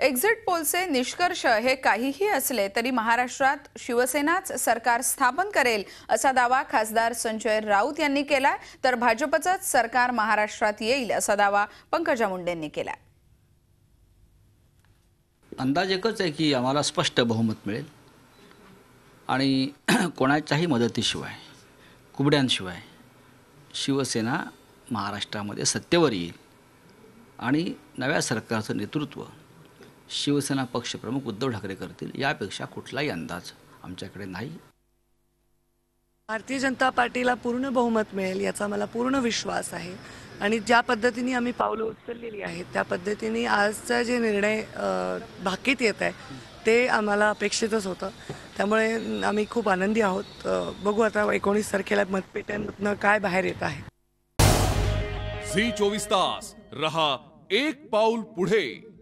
Exit पोलचे निष्कर्ष हे काहीही असले तरी महाराष्ट्रात शिवसेनाच सरकार स्थापन करेल असा दावा खासदार संजय राऊत यांनी केलाय, तर भाजपचंच सरकार महाराष्ट्रात येईल असा दावा पंकजा मुंडेंनी केलाय। अंदाज एकच आहे की आम्हाला स्पष्ट बहुमत मिळेल आणि कोणाच्याही मदतीशिवाय कुबड्यांशिवाय शिवसेना महाराष्ट्रामध्ये सत्तेवर येईल आणि नव्या सरकारचं नेतृत्व शिवसेना पक्षप्रमुख उद्धव ठाकरे करतील, यापेक्षा कुठलाही अंदाज आमच्याकडे नाही। भारतीय जनता पार्टीला पूर्ण बहुमत मिळेल याचा मला पूर्ण विश्वास आहे आणि ज्या पद्धतीने आम्ही पावलं उचललेली आहेत त्या पद्धतीने आजचा जे निर्णय भाकीत येत आहे ते आम्हाला अपेक्षितच होतं, त्यामुळे आम्ही खूप आनंदी आहोत। बघू आता 19 तारखेला मतपेट्यांमधनं काय बाहेर येत आहे। झी 24 तास रहा एक पाऊल पुढे।